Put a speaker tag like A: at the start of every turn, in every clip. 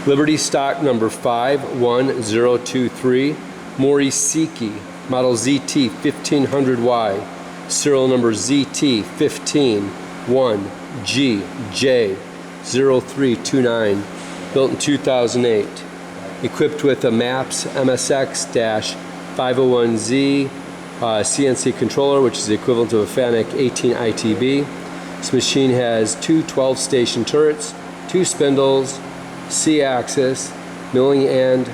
A: Liberty stock number 51023, Mori Seiki, model ZT-1500Y, serial number ZT-15-1GJ0329, built in 2008. Equipped with a MAPS MSX-501Z CNC controller, which is the equivalent of a FANUC 18 ITB. This machine has two 12-station turrets, two spindles, C-axis, milling, and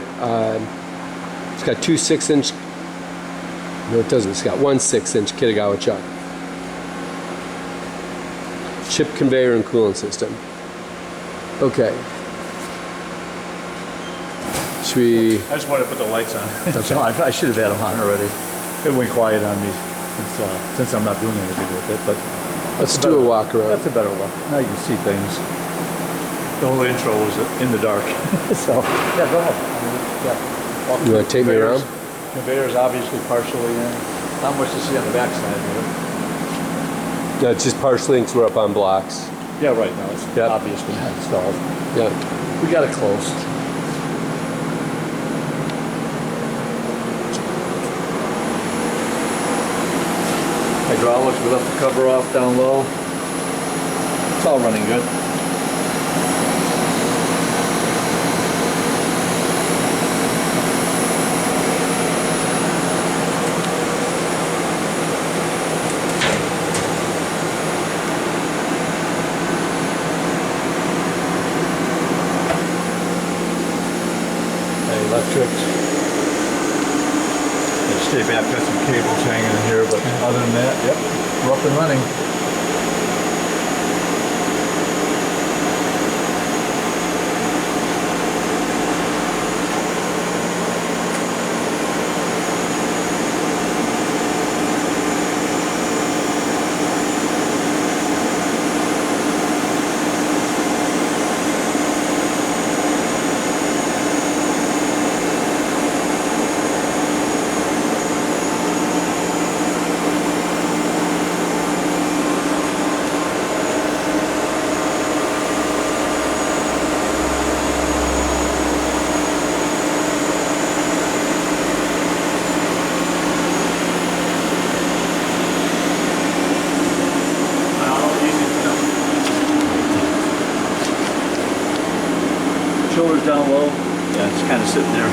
A: it's got two 6-inch, no it doesn't, it's got one 6-inch Kitagawa chuck. Chip conveyor and coolant system. Okay. Should we...
B: I just wanted to put the lights on.
A: Okay.
B: I should have had them on already. It went quiet on me since I'm not doing anything with it, but...
A: Let's do a walk around.
B: That's a better look. Now you can see things. The whole intro was in the dark. So, yeah, go ahead.
A: You want to take me around?
B: Conveyor's obviously partially in. Not much to see on the backside of it.
A: No, it's just partially because we're up on blocks.
B: Yeah, right now it's obviously not installed.
A: Yeah.
B: We got it close. Hydraulics, we left the cover off down low. It's all running good. Electrics. Stay back, got some cables hanging in here, but other than that, yep, we're up and running. Shoulders down low. Yeah, it's kind of sitting there.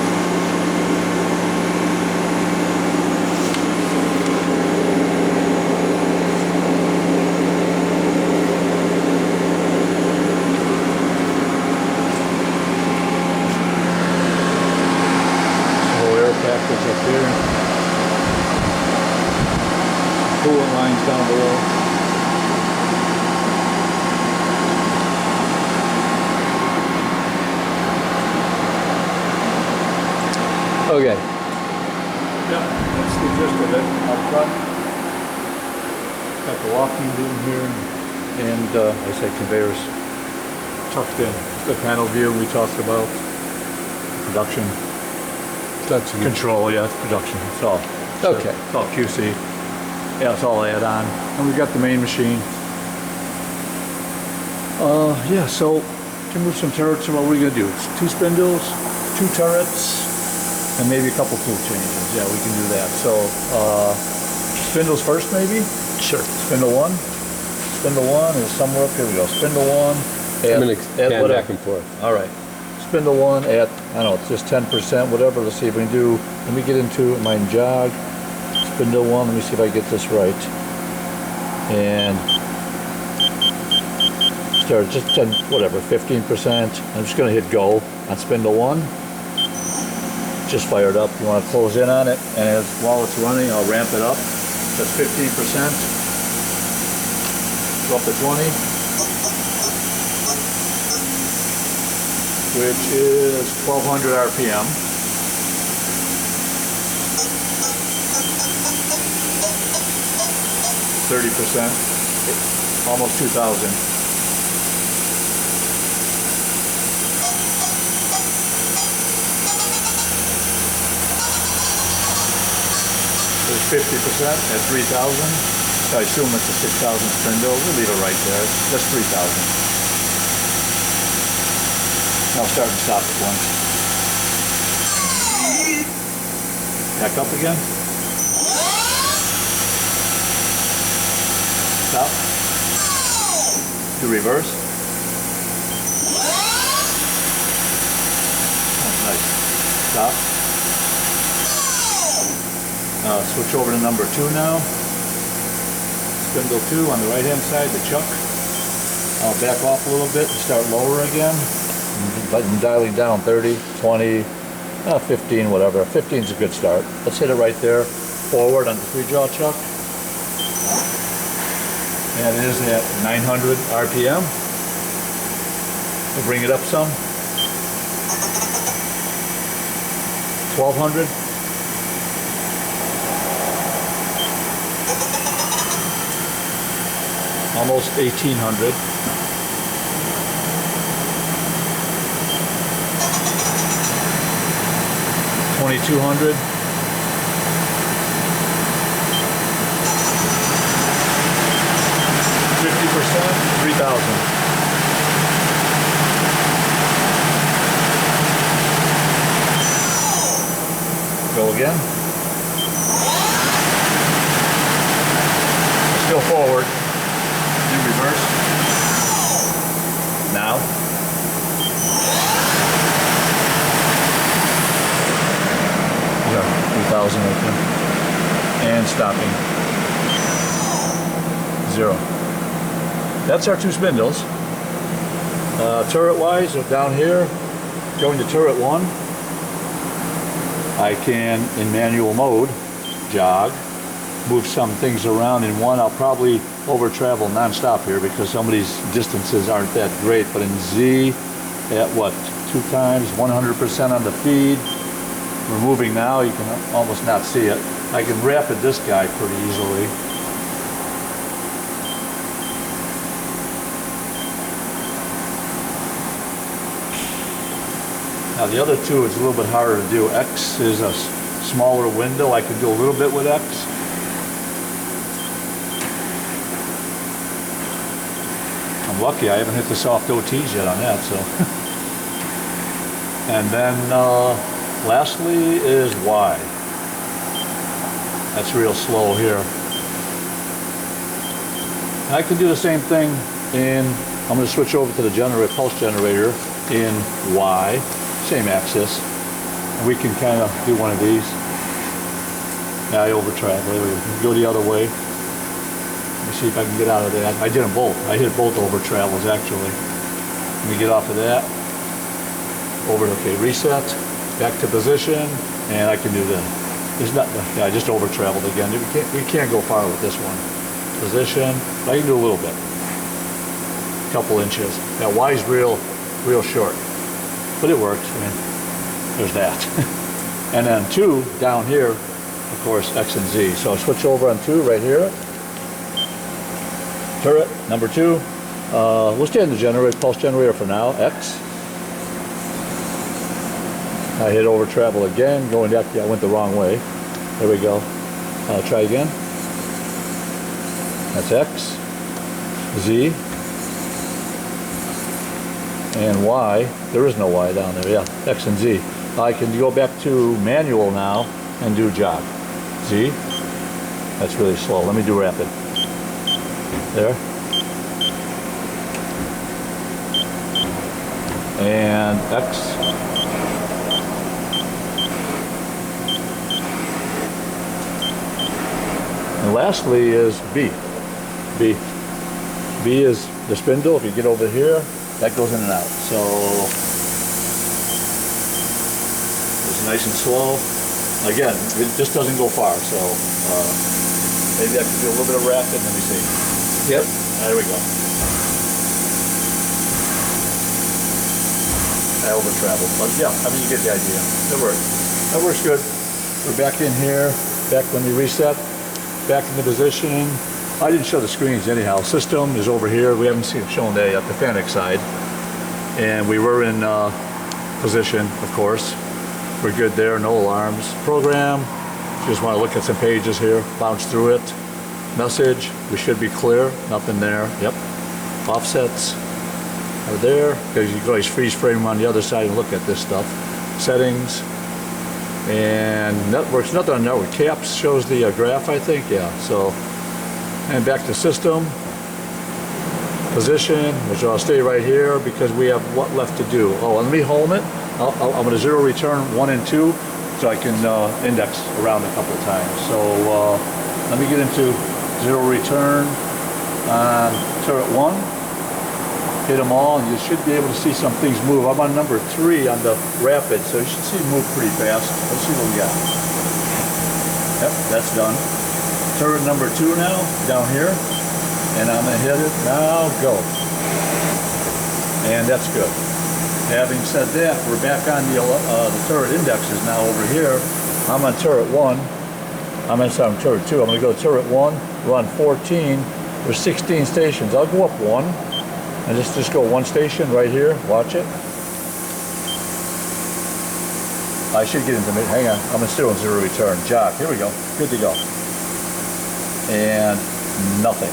B: Whole air package up here. Coolant lines down below.
A: Okay.
B: Yeah, that's the gist of it. Up front, got the walking room here, and I say conveyors tucked in. The panel view we talked about, production, control, yeah, it's production. It's all
A: Okay.
B: It's all QC. Yeah, it's all add-on, and we got the main machine. Yeah, so to move some turrets, what are we gonna do? It's two spindles, two turrets. And maybe a couple tool changes. Yeah, we can do that. So, spindles first, maybe?
A: Sure.
B: Spindle one. Spindle one is somewhere up here. We go. Spindle one.
A: I'm going to pan back and forth.
B: All right. Spindle one at, I don't know, it's just 10%, whatever. Let's see if we can do, let me get into mine jog. Spindle one, let me see if I get this right. And start just 10, whatever, 15%. I'm just going to hit go on spindle one. Just fired up. You want to close in on it, and while it's running, I'll ramp it up. That's 15%. Go up to 20, which is 1200 RPM. 30%, almost 2000. There's 50% at 3,000. So I assume it's a 6,000 spindle. We'll leave it right there. That's 3,000. I'll start and stop at once. Back up again. Stop. Do reverse. Oh, nice. Stop. Switch over to number 2 now. Spindle 2 on the right hand side, the chuck. I'll back off a little bit and start lower again. I'm dialing down 30, 20, 15, whatever. 15 is a good start. Let's hit it right there. Forward on the 3-jaw chuck. And it is at 900 RPM. We'll bring it up some. 1200. Almost 1800. 2200. 50%, 3000. Go again. Still forward. Do reverse. Now. Yeah, 3000 right there. And stopping. 0. That's our 2 spindles. Turret-wise, down here, going to turret 1, I can, in manual mode, jog, move some things around. In 1, I'll probably over-travel non-stop here because some of these distances aren't that great. But in Z, at what, 2 times, 100% on the feed, we're moving now, you can almost not see it. I can rapid this guy pretty easily. Now the other 2 is a little bit harder to do. X is a smaller window. I can do a little bit with X. I'm lucky I haven't hit the soft OTs yet on that. So, and then lastly is Y. That's real slow here. I can do the same thing in, I'm going to switch over to the generator, pulse generator in Y. Same axis. We can kind of do one of these. Yeah, I over-travel. We can go the other way. Let me see if I can get out of that. I did them both. I hit both over-travels actually. Let me get off of that. Over to, okay, reset. Back to position. And I can do that. There's not, yeah, I just over-traveled again. We can't go far with this one. Position. I can do a little bit. A couple inches. That Y's real short. But it works. I mean, there's that. And then 2 down here, of course, X and Z. So I'll switch over on 2 right here. Turret, number 2. We'll stay in the generator, pulse generator for now, X. I hit over travel again, going back, yeah, I went the wrong way. There we go. Try again. That's X, Z, and Y. There is no Y down there, yeah, X and Z. I can go back to manual now and do jog. Z, that's really slow. Let me do rapid. There. And X. And lastly is B. B is the spindle. If you get over here, that goes in and out. So it's nice and slow. Again, it just doesn't go far. So maybe I can do a little bit of rapid. Let me see. Yep. There we go. I over traveled, but yeah, I mean you get the idea. It works. That works good. We're back in here. Back when we reset. Back in the position. I didn't show the screens anyhow. System is over here. We haven't seen it shown there yet, the FANUC side. And we were in position, of course. We're good there, no alarms. Program, just want to look at some pages here, bounce through it. Message, we should be clear, nothing there. Yep. Offsets, are there, because you can always freeze frame them on the other side and look at this stuff. Settings, and networks, nothing on network. Caps shows the graph, I think, yeah. So, and back to system, position, which I'll stay right here because we have what left to do. Oh, let me home it. I'm going to zero return 1 and 2 so I can index around a couple of times. So let me get into zero return on turret 1. Hit them all, and you should be able to see some things move. I'm on number 3 on the rapid, so you should see it move pretty fast. Let's see what we got. Yep, that's done. Turret number 2 now, down here. And I'm going to hit it. Now go. And that's good. Having said that, we're back on the turret indexes now over here. I'm on turret 1. I'm on turret 2. I'm going to go to turret 1. We're on 14. There's 16 stations. I'll go up 1. And just go 1 station right here. Watch it. I should get into it. Hang on. I'm still in zero return. Jock. Here we go. Good to go. And nothing.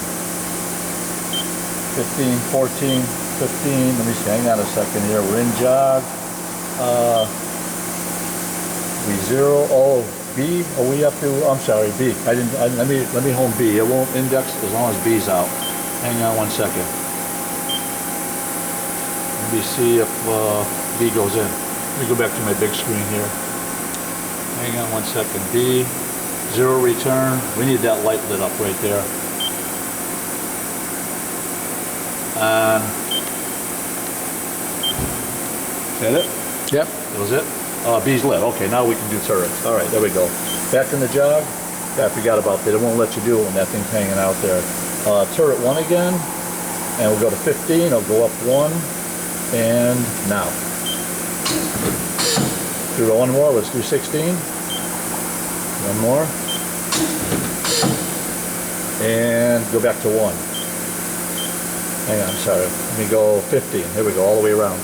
B: 15, 14, 15. Let me see. Hang on a second here. We're in jog. We zero. Oh, B. Oh, we have to. I'm sorry, B. Let me home B. It won't index as long as B's out. Hang on 1 second. Let me see if B goes in. Let me go back to my big screen here. Hang on 1 second. B, zero return. We need that light lit up right there. Is that it? Yep. That was it? B's lit. Okay, now we can do turrets. All right, there we go. Back in the jog. Yeah, I forgot about that. It won't let you do it when that thing's hanging out there. Turret 1 again. And we'll go to 15. I'll go up 1. And now. Do 1 more. Let's do 16. 1 more. And go back to 1. Hang on, sorry. Let me go 15. Here we go, all the way around.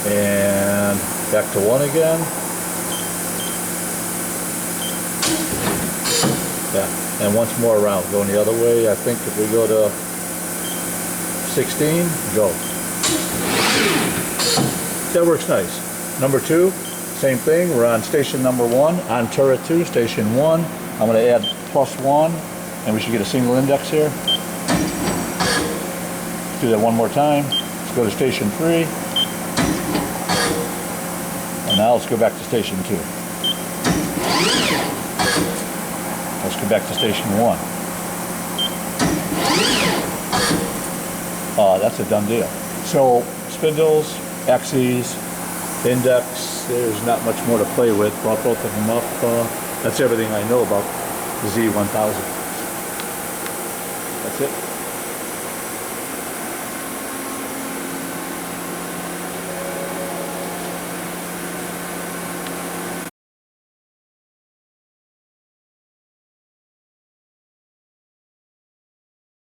B: And back to 1 again. Yeah, and once more around. Going the other way. I think if we go to 16, go. That works nice. Number 2, same thing. We're on station number 1, on turret 2, station 1. I'm going to add +1, and we should get a single index here. Do that 1 more time. Let's go to station 3. And now let's go back to station 2. Let's go back to station 1. That's a done deal. So spindles, axes, index, there's not much more to play with. Brought both of them up. That's everything I know about the Z-1000. That's it.